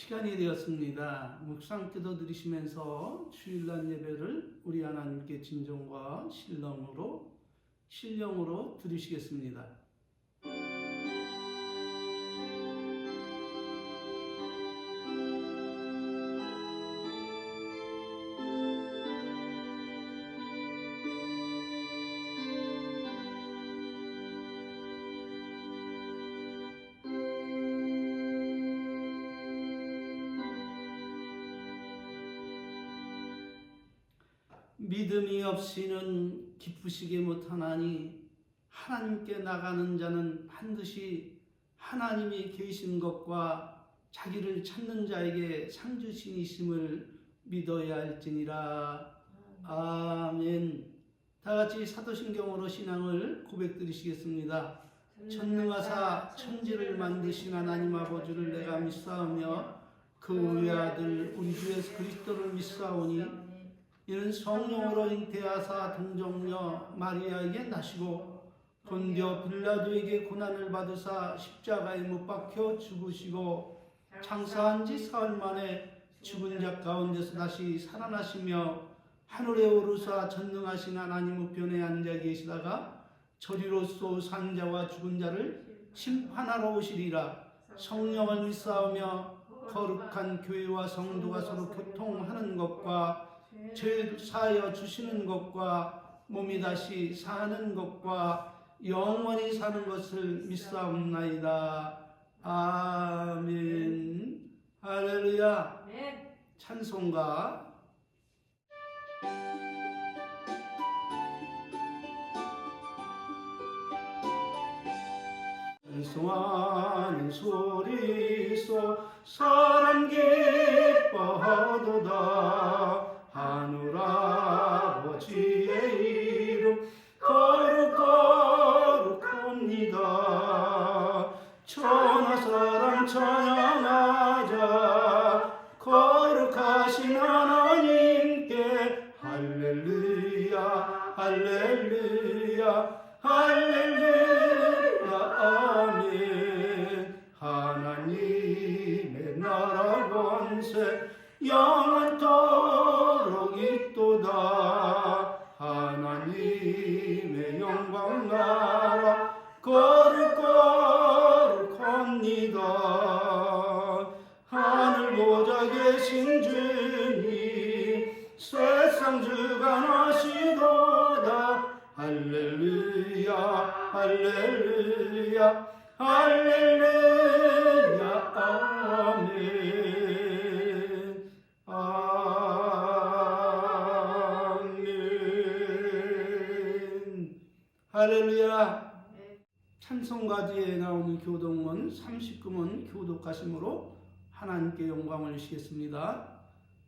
시간이 되었습니다. 묵상 기도 드리시면서 주일날 예배를 우리 하나님께 진정과 신령으로 드리시겠습니다. 믿음이 없이는 기쁘시게 못하나니 하나님께 나가는 자는 반드시 하나님이 계신 것과 자기를 찾는 자에게 상 주신이심을 믿어야 할지니라. 아멘. 다같이 사도신경으로 신앙을 고백드리시겠습니다. 전능하사 천지를 만드신 하나님 아버지를 내가 믿사오며 그 외아들 우리 주 예수 그리스도를 믿사오니 이는 성령으로 잉태하사 동정녀 마리아에게 나시고 본디오 빌라도에게 고난을 받으사 십자가에 못 박혀 죽으시고 장사한 지 사흘 만에 죽은 자 가운데서 다시 살아나시며 하늘에 오르사 전능하신 하나님 우편에 앉아 계시다가 저리로서 산자와 죽은 자를 심판하러 오시리라. 성령을 믿사오며 거룩한 교회와 성도가 서로 교통하는 것과 죄 사하여 주시는 것과 몸이 다시 사는 것과 영원히 사는 것을 믿사옵나이다. 아멘. 할렐루야. 찬송가 찬송하는 소리소 사람 기뻐하도다. 하늘 아버지의 이름 거룩합니다. 천하 사람 찬양하자. 거룩하신 하나님께 할렐루야 할렐루야 할렐루야 아멘. 하나님의 나라 권세 영원토록 있도다. 하나님의 영광 나라 거룩합니다. 하늘 보좌 계신 주님 세상 주관하시도다. 할렐루야 할렐루야 할렐루야 아멘. 아멘. 할렐루야. 찬송가 뒤에 나오는 교독문 39문 교독하심으로 하나님께 영광을 주시겠습니다.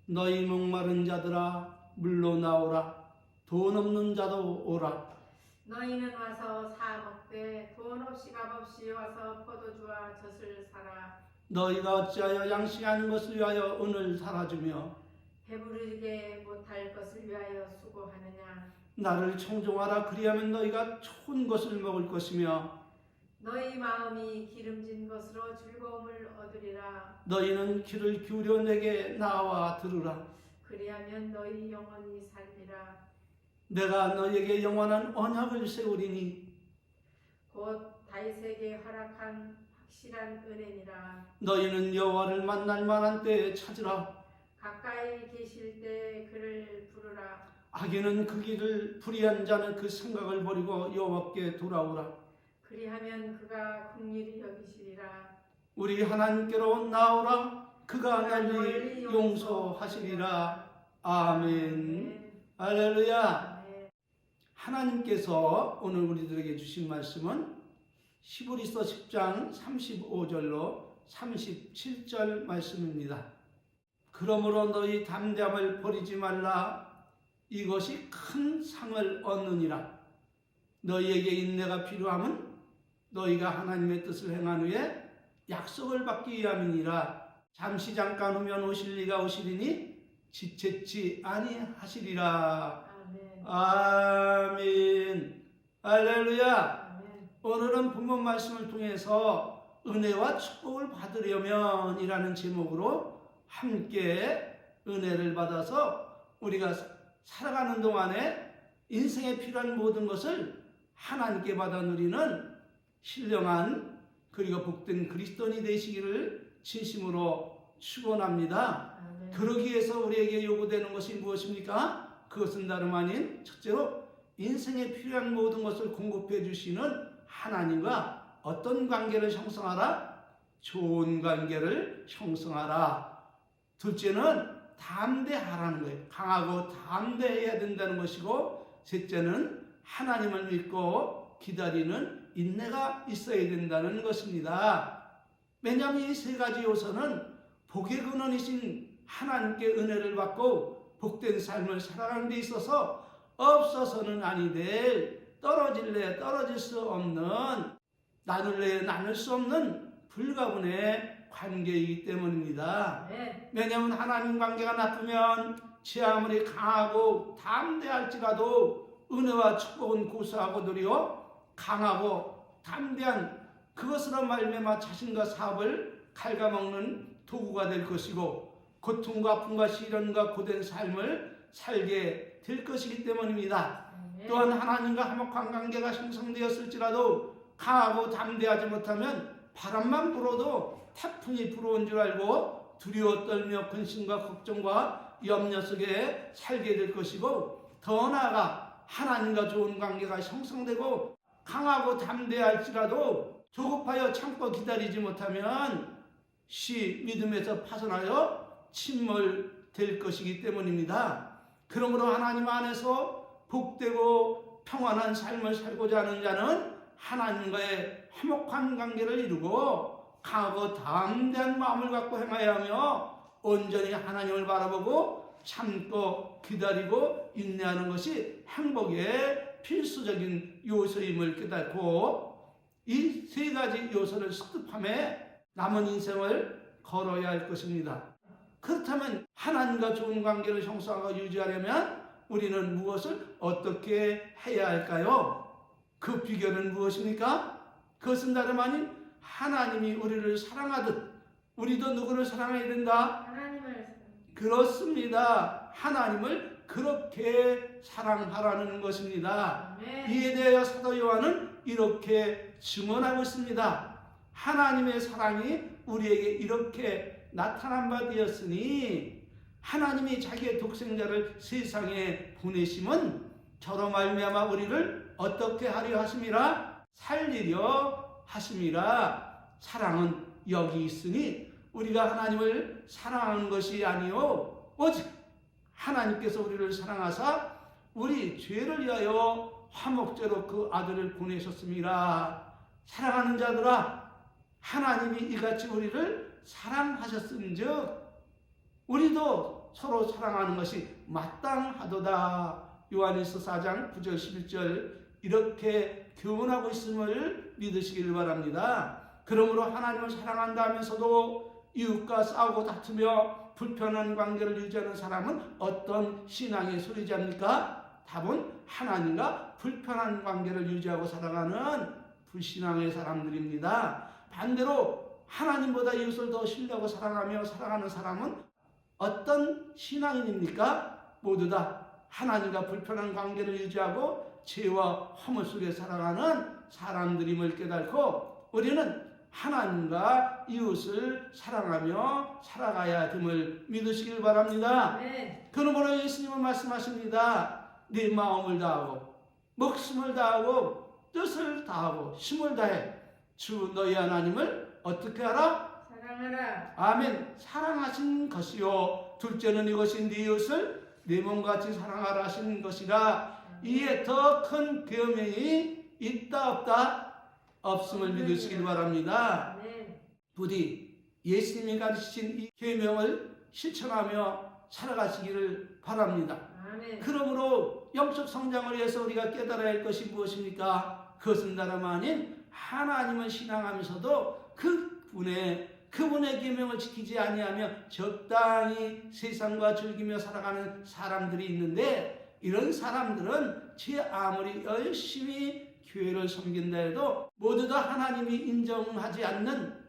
너희 목마른 자들아 물로 나오라. 돈 없는 자도 오라. 너희는 와서 사 먹되 돈 없이 값 없이 와서 포도주와 젖을 사라. 너희가 어찌하여 양식하는 것을 위하여 은을 살아주며 배부르게 못할 것을 위하여 수고하느냐. 나를 청종하라. 그리하면 너희가 좋은 것을 먹을 것이며 너희 마음이 기름진 것으로 즐거움을 얻으리라. 너희는 귀를 기울여 내게 나와 들으라. 그리하면 너희 영원히 살리라. 내가 너희에게 영원한 언약을 세우리니 곧 다윗에게 허락한 확실한 은혜니라. 너희는 여호와를 만날 만한 때에 찾으라. 가까이 계실 때 그를 부르라. 악인은 그 길을 불의한 자는 그 생각을 버리고 여호와께 돌아오라. 그리하면 그가 긍휼히 여기시리라. 우리 하나님께로 나오라. 그가 너희 용서하시리라. 아멘. 할렐루야. 하나님께서 오늘 우리들에게 주신 말씀은 히브리서 10장 35절로 37절 말씀입니다. 그러므로 너희 담대함을 버리지 말라. 이것이 큰 상을 얻느니라. 너희에게 인내가 필요함은 너희가 하나님의 뜻을 행한 후에 약속을 받기 위함이니라. 잠시 잠깐 후면 오실 이가 오시리니 지체치 아니하시리라. 아멘. 할렐루야. 오늘은 본문 말씀을 통해서 은혜와 축복을 받으려면 이라는 제목으로 함께 은혜를 받아서 우리가 살아가는 동안에 인생에 필요한 모든 것을 하나님께 받아 누리는 신령한 그리고 복된 그리스도인이 되시기를 진심으로 축원합니다. 아멘. 그러기 위해서 우리에게 요구되는 것이 무엇입니까? 그것은 다름 아닌 첫째로 인생에 필요한 모든 것을 공급해 주시는 하나님과 어떤 관계를 형성하라? 좋은 관계를 형성하라. 둘째는 담대하라는 거예요. 강하고 담대해야 된다는 것이고, 셋째는 하나님을 믿고 기다리는 인내가 있어야 된다는 것입니다. 왜냐하면 이 세 가지 요소는 복의 근원이신 하나님께 은혜를 받고 복된 삶을 살아가는 데 있어서 없어서는 아니 될, 떨어질래 떨어질 수 없는, 나눌래 나눌 수 없는 불가분의 관계이기 때문입니다. 네. 왜냐하면 하나님 관계가 나쁘면 제 아무리 강하고 담대할지라도 은혜와 축복은 고수하고 누리요 강하고 담대한 그것으로 말미암아 자신과 사업을 갉아먹는 도구가 될 것이고, 고통과 아픔과 시련과 고된 삶을 살게 될 것이기 때문입니다. 아멘. 또한 하나님과 화목한 관계가 형성되었을지라도 강하고 담대하지 못하면 바람만 불어도 태풍이 불어온 줄 알고 두려워 떨며 근심과 걱정과 염려 속에 살게 될 것이고, 더 나아가 하나님과 좋은 관계가 형성되고 강하고 담대할지라도 조급하여 참고 기다리지 못하면 믿음에서 파손하여 침몰될 것이기 때문입니다. 그러므로 하나님 안에서 복되고 평안한 삶을 살고자 하는 자는 하나님과의 화목한 관계를 이루고 강하고 담대한 마음을 갖고 행하여야 하며 온전히 하나님을 바라보고 참고 기다리고 인내하는 것이 행복의 필수적인 요소임을 깨닫고 이 세 가지 요소를 습득함에 남은 인생을 걸어야 할 것입니다. 그렇다면 하나님과 좋은 관계를 형성하고 유지하려면 우리는 무엇을 어떻게 해야 할까요? 그 비결은 무엇입니까? 그것은 다름 아닌 하나님이 우리를 사랑하듯 우리도 누구를 사랑해야 된다? 하나님을 그렇습니다. 하나님을 그렇게 사랑하라는 것입니다. 아멘. 이에 대하여 사도 요한은 이렇게 증언하고 있습니다. 하나님의 사랑이 우리에게 이렇게 나타난 바 되었으니 하나님이 자기의 독생자를 세상에 보내심은 저로 말미암아 우리를 어떻게 하려 하심이라? 살리려 하심이라. 사랑은 여기 있으니 우리가 하나님을 사랑하는 것이 아니요 오직 하나님께서 우리를 사랑하사 우리 죄를 위하여 화목제로 그 아들을 보내셨습니다. 사랑하는 자들아, 하나님이 이같이 우리를 사랑하셨은즉 우리도 서로 사랑하는 것이 마땅하도다. 요한일서 4장 9절 11절 이렇게 교훈하고 있음을 믿으시길 바랍니다. 그러므로 하나님을 사랑한다 하면서도 이웃과 싸우고 다투며 불편한 관계를 유지하는 사람은 어떤 신앙의 소리자입니까? 답은 하나님과 불편한 관계를 유지하고 살아가는 불신앙의 사람들입니다. 반대로 하나님보다 이웃을 더 신뢰하고 사랑하며 살아가는 사람은 어떤 신앙인입니까? 모두 다 하나님과 불편한 관계를 유지하고 죄와 허물 속에 살아가는 사람들임을 깨닫고 우리는 하나님과 이웃을 사랑하며 살아가야 됨을 믿으시길 바랍니다. 네. 그러므로 예수님은 말씀하십니다. 네 마음을 다하고 목숨을 다하고 뜻을 다하고 힘을 다해 주 너희 하나님을 어떻게 하라? 사랑하라. 아멘. 사랑하신 것이요 둘째는 이것이 네 이웃을 내 몸같이 사랑하라 하신 것이라. 이에 더 큰 계명이 있다 없다? 없음을 믿으시길 바랍니다. 네. 부디 예수님이 가르치신 이 계명을 실천하며 살아가시기를 바랍니다. 아멘. 그러므로 영적 성장을 위해서 우리가 깨달아야 할 것이 무엇입니까? 그것은 다름 아닌 하나님을 신앙하면서도 그분의 계명을 지키지 아니하며 적당히 세상과 즐기며 살아가는 사람들이 있는데 이런 사람들은 제 아무리 열심히 교회를 섬긴다 해도 모두 다 하나님이 인정하지 않는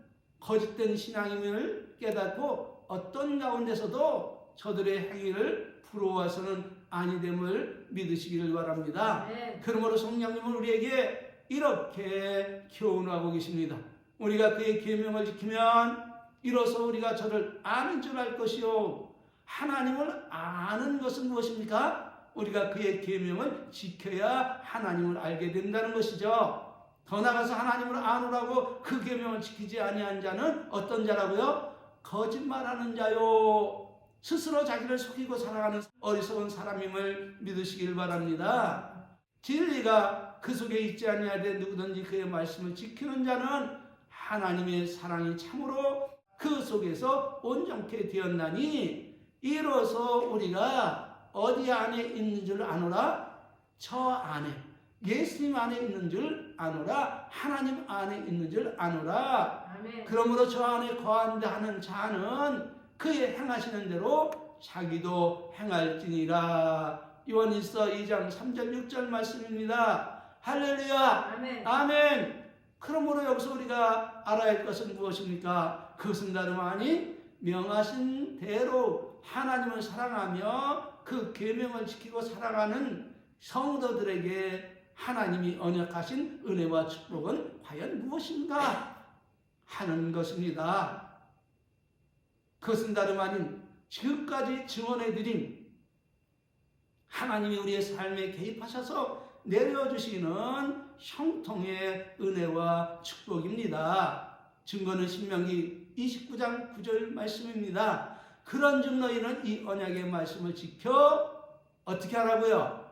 거짓된 신앙임을 깨닫고 어떤 가운데서도 저들의 행위를 부러워서는 아니됨을 믿으시기를 바랍니다. 네. 그러므로 성령님은 우리에게 이렇게 교훈하고 계십니다. 우리가 그의 계명을 지키면 이로써 우리가 저를 아는 줄 알 것이요. 하나님을 아는 것은 무엇입니까? 우리가 그의 계명을 지켜야 하나님을 알게 된다는 것이죠. 더 나아가서 하나님을 아노라고 그 계명을 지키지 아니한 자는 어떤 자라고요? 거짓말하는 자요. 스스로 자기를 속이고 살아가는 어리석은 사람임을 믿으시길 바랍니다. 진리가 그 속에 있지 아니하되 누구든지 그의 말씀을 지키는 자는 하나님의 사랑이 참으로 그 속에서 온전케 되었나니 이로써 우리가 어디 안에 있는 줄 아노라? 저 안에, 예수님 안에 있는 줄 아노라? 하나님 안에 있는 줄 아노라? 아멘. 그러므로 저 안에 거한다 하는 자는 그의 행하시는 대로 자기도 행할지니라. 요한일서 2장 3절 6절 말씀입니다. 할렐루야. 아멘. 아멘. 그러므로 여기서 우리가 알아야 할 것은 무엇입니까? 그것은 다름 아닌 명하신 대로 하나님을 사랑하며 그 계명을 지키고 살아가는 성도들에게 하나님이 언약하신 은혜와 축복은 과연 무엇인가 하는 것입니다. 그것은 다름 아닌 지금까지 증언해드린 하나님이 우리의 삶에 개입하셔서 내려주시는 형통의 은혜와 축복입니다. 증거는 신명기 29장 9절 말씀입니다. 그런즉 너희는 이 언약의 말씀을 지켜 어떻게 하라고요?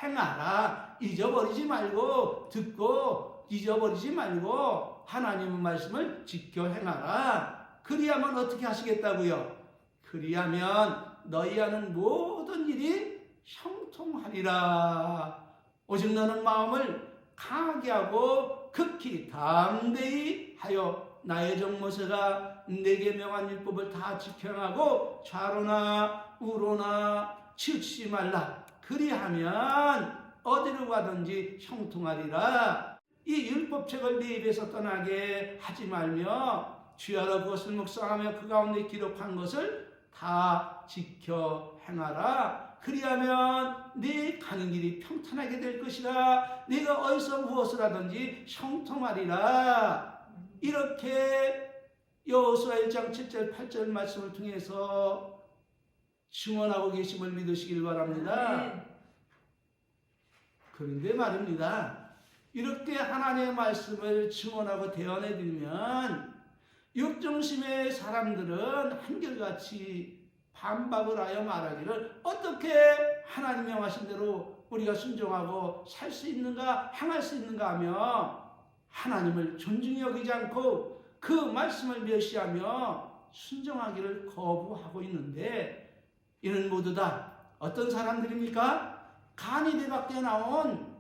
행하라. 잊어버리지 말고, 듣고 잊어버리지 말고 하나님의 말씀을 지켜 행하라. 그리하면 어떻게 하시겠다고요? 그리하면 너희 하는 모든 일이 형통하리라. 오직 너는 마음을 강하게 하고 극히 담대히 하여 나의 종 모세가 내게 명한 율법을 다 지켜 행하고 좌로나 우로나 치우치지 말라. 그리하면 어디로 가든지 형통하리라. 이 율법책을 네 입에서 떠나게 하지 말며 주야로 그것을 묵상하며 그 가운데 기록한 것을 다 지켜 행하라. 그리하면 네 가는 길이 평탄하게 될 것이라. 네가 어디서 무엇을 하든지 형통하리라. 이렇게 여호수아 1장 7절 8절 말씀을 통해서 증언하고 계심을 믿으시길 바랍니다. 그런데 말입니다. 이렇게 하나님의 말씀을 증언하고 대언해드리면 육정심의 사람들은 한결같이 반박을 하여 말하기를 어떻게 하나님 명하신 대로 우리가 순종하고 살 수 있는가, 행할 수 있는가 하며 하나님을 존중히 여기지 않고 그 말씀을 멸시하며 순종하기를 거부하고 있는데, 이는 모두 다 어떤 사람들입니까? 간이대 밖에 나온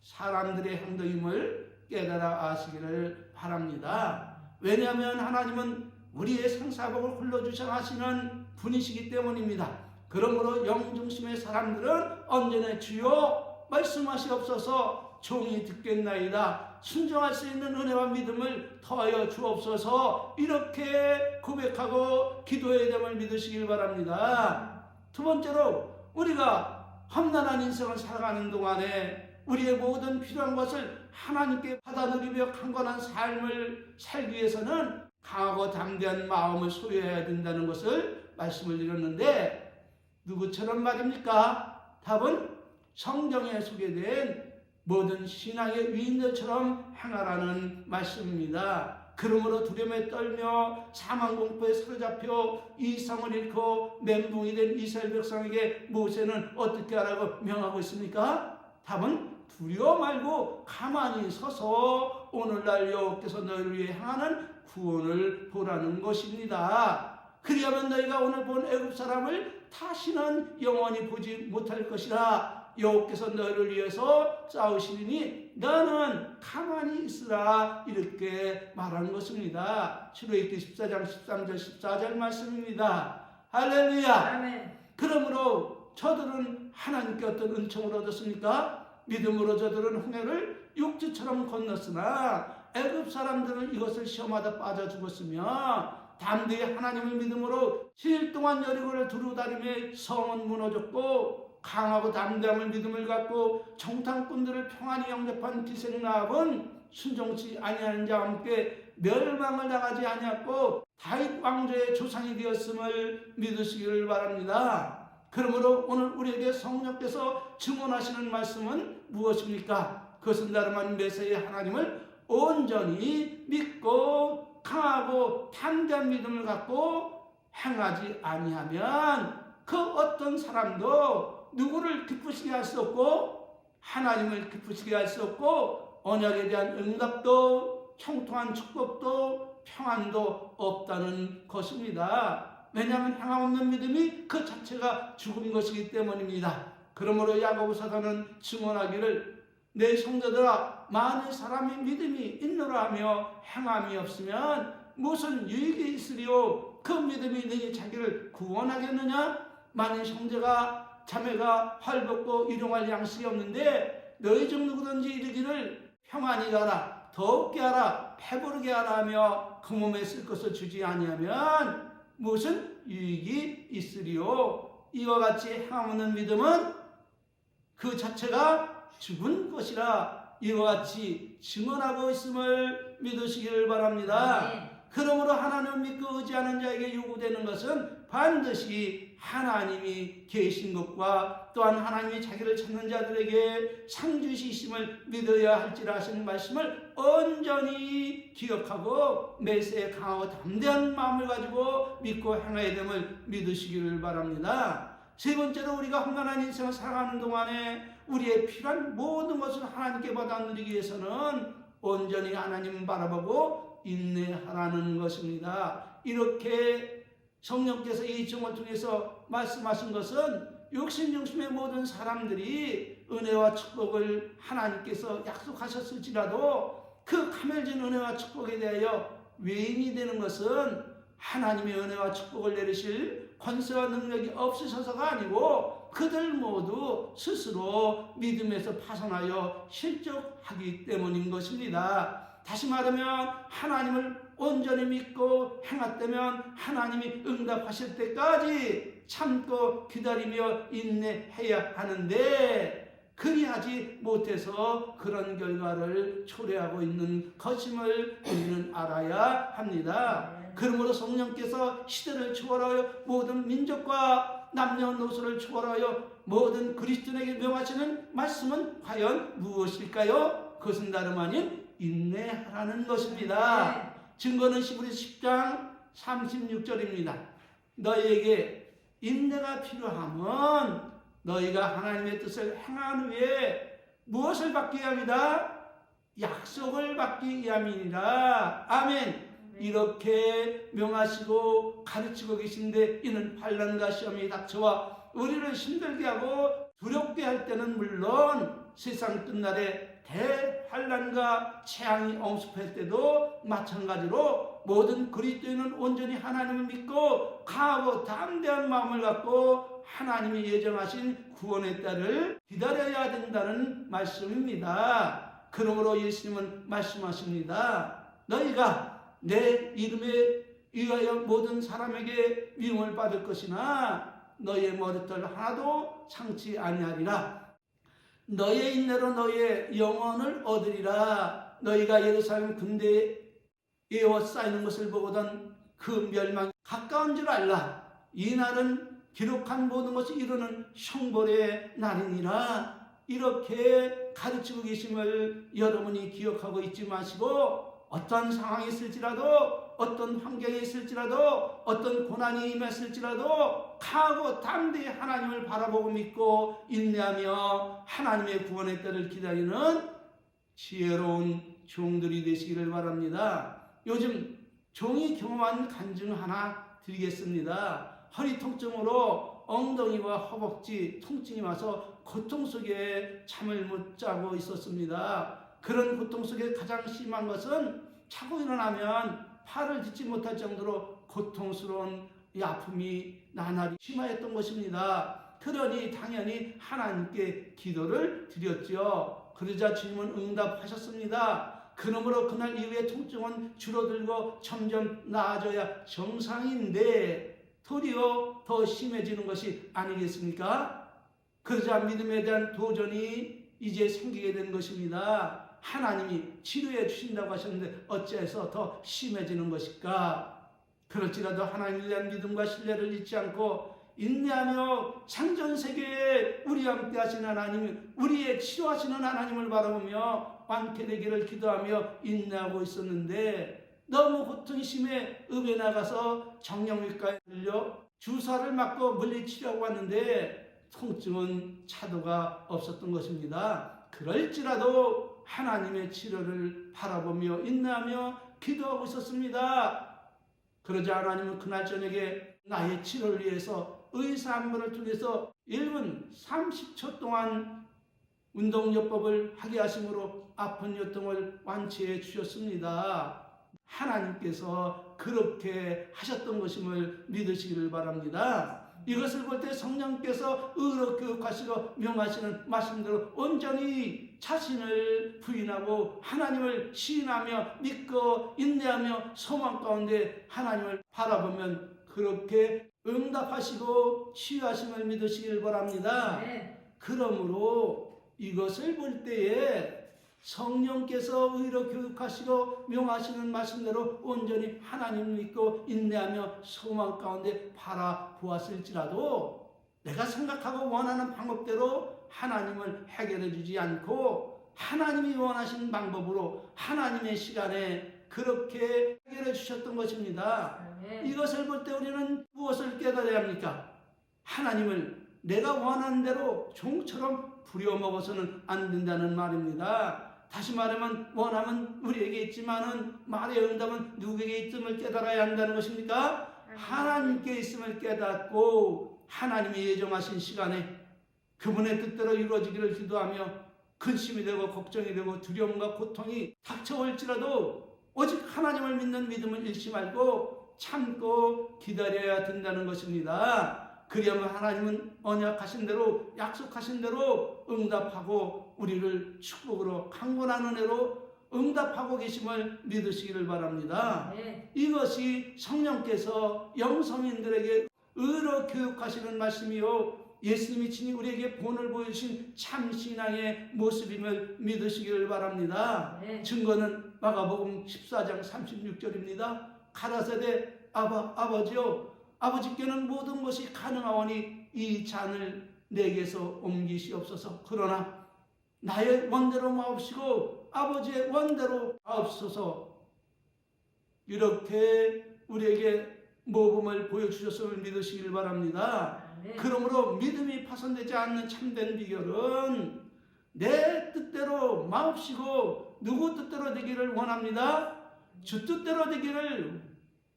사람들의 행동임을 깨달아 아시기를 바랍니다. 왜냐하면 하나님은 우리의 생사복을 흘러주셔 하시는 분이시기 때문입니다. 그러므로 영중심의 사람들은 언제나 주여 말씀하시옵소서, 종이 듣겠나이다, 순종할 수 있는 은혜와 믿음을 더하여 주옵소서, 이렇게 고백하고 기도해야 됨을 믿으시길 바랍니다. 두 번째로, 우리가 험난한 인생을 살아가는 동안에 우리의 모든 필요한 것을 하나님께 받아 누리며 강건한 삶을 살기 위해서는 강하고 담대한 마음을 소유해야 된다는 것을 말씀을 드렸는데, 누구처럼 말입니까? 답은 성경에 소개된 모든 신앙의 위인들처럼 행하라는 말씀입니다. 그러므로 두려움에 떨며 사망공포에 사로잡혀 이성을 잃고 멘붕이 된 이스라엘 백성에게 모세는 어떻게 하라고 명하고 있습니까? 답은 두려워 말고 가만히 서서 오늘날 여호와께서 너희를 위해 행하는 구원을 보라는 것입니다. 그리하면 너희가 오늘 본 애굽 사람을 다시는 영원히 보지 못할 것이라. 여호와께서 너희를 위해서 싸우시니 너는 가만히 있으라, 이렇게 말하는 것입니다. 출애굽기 14장 13절 14절 말씀입니다. 할렐루야. 아멘. 그러므로 저들은 하나님께 어떤 은총을 얻었습니까? 믿음으로 저들은 홍해를 육지처럼 건넜으나 애굽 사람들은 이것을 시험하다 빠져 죽었으며 담대히 하나님을 믿음으로 7일 동안 여리고를 두루다니며 성은 무너졌고 강하고 담대함을 믿음을 갖고 정탐꾼들을 평안히 영접한 기생라합은 순종치 아니하는 자와 함께 멸망을 당하지 아니하고 다윗 왕조의 조상이 되었음을 믿으시기를 바랍니다. 그러므로 오늘 우리에게 성령께서 증언하시는 말씀은 무엇입니까? 그것은 다름 아닌 메시아의 하나님을 온전히 믿고 강하고 담대한 믿음을 갖고 행하지 아니하면 그 어떤 사람도 누구를 기쁘시게 할 수 없고 하나님을 기쁘시게 할 수 없고 언약에 대한 응답도 형통한 축복도 평안도 없다는 것입니다. 왜냐하면 행함없는 믿음이 그 자체가 죽은 것이기 때문입니다. 그러므로 야고보 사도는 증언하기를 내 성도들아 많은 사람의 믿음이 있노라 하며 행함이 없으면 무슨 유익이 있으리요? 그 믿음이 너희 자기를 구원하겠느냐? 만일 형제가 자매가 헐벗고 일용할 양식이 없는데 너희 중 누구든지 이르기를 평안히 가라 더욱게 하라 배부르게 하라 하며 그 몸에 쓸 것을 주지 아니하면 무슨 유익이 있으리요? 이와 같이 행함없는 믿음은 그 자체가 죽은 것이라 이와 같이 증언하고 있음을 믿으시기를 바랍니다. 그러므로 하나님을 믿고 의지하는 자에게 요구되는 것은 반드시 하나님이 계신 것과 또한 하나님이 자기를 찾는 자들에게 상 주시심을 믿어야 할지라 하시는 말씀을 온전히 기억하고 매세에 강하고 담대한 마음을 가지고 믿고 행해야 됨을 믿으시기를 바랍니다. 세 번째로 우리가 험난한 인생을 살아가는 동안에 우리의 필요한 모든 것을 하나님께 받아 누리기 위해서는 온전히 하나님 바라보고 인내하라는 것입니다. 이렇게 성령께서 이 증언을 통해서 말씀하신 것은 욕심의 모든 사람들이 은혜와 축복을 하나님께서 약속하셨을지라도 그 가멸진 은혜와 축복에 대하여 외인이 되는 것은 하나님의 은혜와 축복을 내리실 권세와 능력이 없으셔서가 아니고 그들 모두 스스로 믿음에서 파산하여 실족하기 때문인 것입니다. 다시 말하면 하나님을 온전히 믿고 행했다면 하나님이 응답하실 때까지 참고 기다리며 인내해야 하는데 그리하지 못해서 그런 결과를 초래하고 있는 것임을 우리는 알아야 합니다. 그러므로 성령께서 시대를 초월하여 모든 민족과 남녀노소를 초월하여 모든 그리스도인에게 명하시는 말씀은 과연 무엇일까요? 그것은 다름 아닌 인내하라는 것입니다. 증거는 히브리서 10장 36절입니다. 너희에게 인내가 필요하면 너희가 하나님의 뜻을 행한 후에 무엇을 받기 위함이다? 약속을 받기 위함이니라. 아멘. 이렇게 명하시고 가르치고 계신데 이는 환난과 시험이 닥쳐와 우리를 힘들게 하고 두렵게 할 때는 물론 세상 끝날에 대환난과 재앙이 엄습할 때도 마찬가지로 모든 그리스도인은 온전히 하나님을 믿고 강하고 담대한 마음을 갖고 하나님이 예정하신 구원의 때를 기다려야 된다는 말씀입니다. 그러므로 예수님은 말씀하십니다. 너희가 내 이름에 의하여 모든 사람에게 미움을 받을 것이나 너희의 머리털 하나도 상치 아니하리라. 너희의 인내로 너희의 영혼을 얻으리라. 너희가 예루살렘 군대에 에워싸이는 것을 보거든 그 멸망이 가까운 줄 알라. 이 날은 기록한 모든 것이 이루는 형벌의 날이니라. 이렇게 가르치고 계심을 여러분이 기억하고 있지 마시고 어떤 상황이 있을지라도 어떤 환경이 있을지라도 어떤 고난이 임했을지라도 강하고 담대히 하나님을 바라보고 믿고 인내하며 하나님의 구원의 때를 기다리는 지혜로운 종들이 되시기를 바랍니다. 요즘 종이 경험한 간증 하나 드리겠습니다. 허리 통증으로 엉덩이와 허벅지 통증이 와서 고통 속에 잠을 못 자고 있었습니다. 그런 고통 속에 가장 심한 것은 자고 일어나면 팔을 딛지 못할 정도로 고통스러운 이 아픔이 나날이 심하였던 것입니다. 그러니 당연히 하나님께 기도를 드렸죠. 그러자 주님은 응답하셨습니다. 그러므로 그날 이후에 통증은 줄어들고 점점 나아져야 정상인데 도리어 더 심해지는 것이 아니겠습니까? 그러자 믿음에 대한 도전이 이제 생기게 된 것입니다. 하나님이 치료해 주신다고 하셨는데 어째서 더 심해지는 것일까? 그럴지라도 하나님에 대한 믿음과 신뢰를 잊지 않고 인내하며 창전세계에 우리와 함께 하시는 하나님, 우리의 치료하시는 하나님을 바라보며 완쾌 되기를 기도하며 인내하고 있었는데 너무 고통이 심해 읍에 나가서 정형외과에 들려 주사를 맞고 물리치료하고 왔는데 통증은 차도가 없었던 것입니다. 그럴지라도 하나님의 치료를 바라보며 인내하며 기도하고 있었습니다. 그러자 하나님은 그날 저녁에 나의 치료를 위해서 의사 한 분을 통해서 1분 30초 동안 운동요법을 하게 하심으로 아픈 요통을 완치해 주셨습니다. 하나님께서 그렇게 하셨던 것임을 믿으시기를 바랍니다. 이것을 볼 때 성령께서 의로 교육하시고 명하시는 말씀대로 온전히 자신을 부인하고 하나님을 시인하며 믿고 인내하며 소망 가운데 하나님을 바라보면 그렇게 응답하시고 치유하심을 믿으시길 바랍니다. 네. 그러므로 이것을 볼 때에 성령께서 의로 교육하시고 명하시는 말씀대로 온전히 하나님을 믿고 인내하며 소망 가운데 바라보았을지라도 내가 생각하고 원하는 방법대로 하나님을 해결해 주지 않고 하나님이 원하시는 방법으로 하나님의 시간에 그렇게 해결해 주셨던 것입니다. 이것을 볼 때 우리는 무엇을 깨달아야 합니까? 하나님을 내가 원하는 대로 종처럼 부려먹어서는 안 된다는 말입니다. 다시 말하면 원함은 우리에게 있지만은 말의 응답은 누구에게 있음을 깨달아야 한다는 것입니까? 하나님께 있음을 깨닫고 하나님이 예정하신 시간에 그분의 뜻대로 이루어지기를 기도하며 근심이 되고 걱정이 되고 두려움과 고통이 닥쳐올지라도 오직 하나님을 믿는 믿음을 잃지 말고 참고 기다려야 된다는 것입니다. 그리하면 하나님은 언약하신 대로 약속하신 대로 응답하고 우리를 축복으로 강건한 은혜로 응답하고 계심을 믿으시기를 바랍니다. 네. 이것이 성령께서 영성인들에게 의로 교육하시는 말씀이요 예수님이 친히 우리에게 본을 보여주신 참 신앙의 모습임을 믿으시기를 바랍니다. 네. 증거는 마가복음 14장 36절입니다. 가라사대 아버지요 아버지께는 모든 것이 가능하오니 이 잔을 내게서 옮기시옵소서. 그러나 나의 원대로 마옵시고 아버지의 원대로 마옵소서. 이렇게 우리에게 모범을 보여주셨음을 믿으시길 바랍니다. 네. 그러므로 믿음이 파손되지 않는 참된 비결은 내 뜻대로 마옵시고 누구 뜻대로 되기를 원합니다. 주 뜻대로 되기를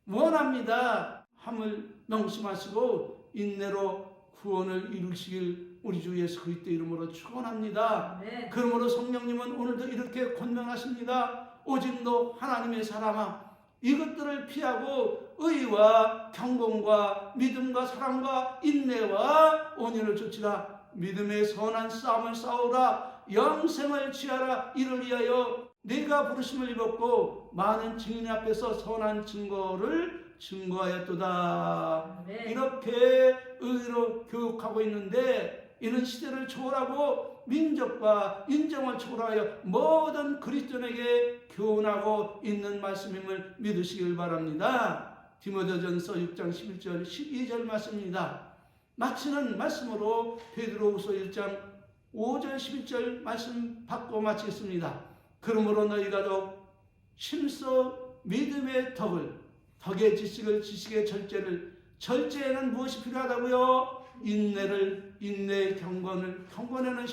원합니다. 함을 명심하시고 인내로 구원을 이루시길 우리 주 예수 그리스도 이름으로 축원합니다. 네. 그러므로 성령님은 오늘도 이렇게 권면하십니다. 오직 너 하나님의 사람아 이것들을 피하고 의와 경건과 믿음과 사랑과 인내와 온유를 좇으라. 믿음의 선한 싸움을 싸우라. 영생을 취하라. 이를 위하여 네가 부르심을 입었고 많은 증인 앞에서 선한 증거를 증거하였도다. 네. 이렇게 의로 교육하고 있는데 이는 시대를 초월하고 민족과 인정을 초월하여 모든 그리스도인에게 교훈하고 있는 말씀임을 믿으시길 바랍니다. 디모데전서 6장 11절 12절 말씀입니다. 마치는 말씀으로 베드로후서 1장 5절 11절 말씀 받고 마치겠습니다. 그러므로 너희가 더욱 힘써 믿음의 덕의 지식을 지식의 절제에는 무엇이 필요하다고요? 인내의 경건에는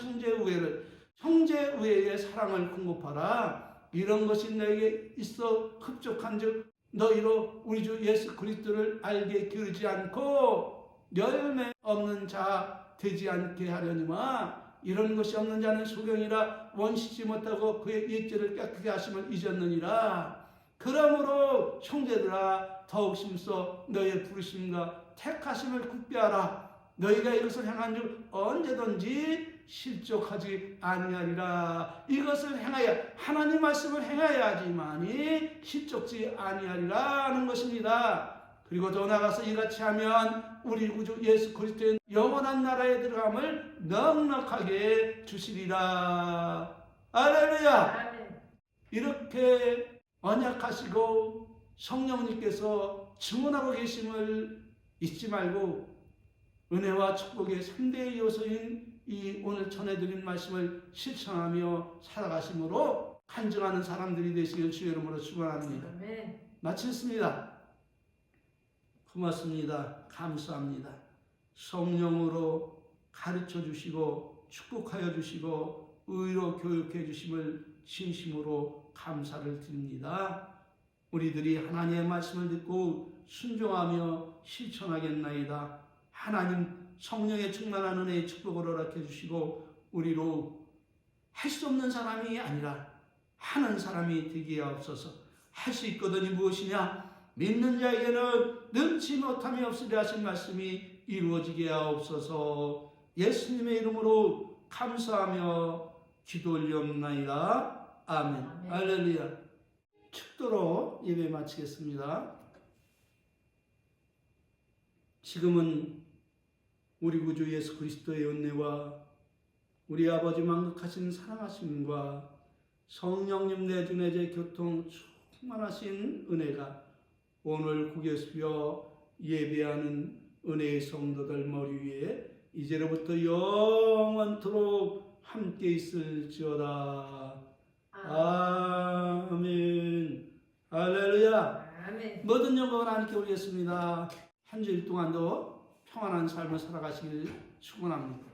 형제 우애의 사랑을 공급하라. 이런 것이 너에게 있어 흡족한즉 너희로 우리 주 예수 그리스도를 알게 기르지 않고 열매 없는 자 되지 않게 하려니와 이런 것이 없는 자는 소경이라 원시지 못하고 그의 옛죄를 깨끗게 하심을 잊었느니라. 그러므로 형제들아 더욱 힘써 너희의 부르심과 택하심을 굳게 하라. 너희가 이것을 행한 줄 언제든지 실족하지 아니하리라. 이것을 행하여 하나님 말씀을 행하여야지만이 실족지 아니하리라 하는 것입니다. 그리고 더 나아가서 이같이 하면 우리 구주 예수 그리스도의 영원한 나라에 들어감을 넉넉하게 주시리라. 할렐루야. 아멘. 이렇게 언약하시고 성령님께서 증언하고 계심을 잊지 말고 은혜와 축복의 3대 요소인 이 오늘 전해드린 말씀을 실천하며 살아가심으로 간증하는 사람들이 되시길 주의 이름으로 축원합니다. 아멘. 마치겠습니다. 고맙습니다. 감사합니다. 성령으로 가르쳐 주시고 축복하여 주시고 의로 교육해 주심을 진심으로 감사를 드립니다. 우리들이 하나님의 말씀을 듣고 순종하며 실천하겠나이다. 하나님 성령의 충만한 은혜의 축복을 허락해 주시고 우리로 할 수 없는 사람이 아니라 하는 사람이 되게 하옵소서. 할 수 있거든이 무엇이냐? 믿는 자에게는 능치 못함이 없으리라 하신 말씀이 이루어지게 하옵소서. 예수님의 이름으로 감사하며 기도 올리옵나이다. 아멘. 아멘. 할렐루야. 축도로 예배 마치겠습니다. 지금은 우리 구주 예수 그리스도의 은혜와 우리 아버지 만극하신 사랑하심과 성령님 내주내제 교통 충만하신 은혜가 오늘 고개 숙여 예배하는 은혜의 성도들 머리 위에 이제로부터 영원토록 함께 있을지어다. 아멘. 할렐루야. 아멘. 모든 영광을 하나님께 올리겠습니다. 한 주일 동안도 평안한 삶을 살아가시길 축원합니다.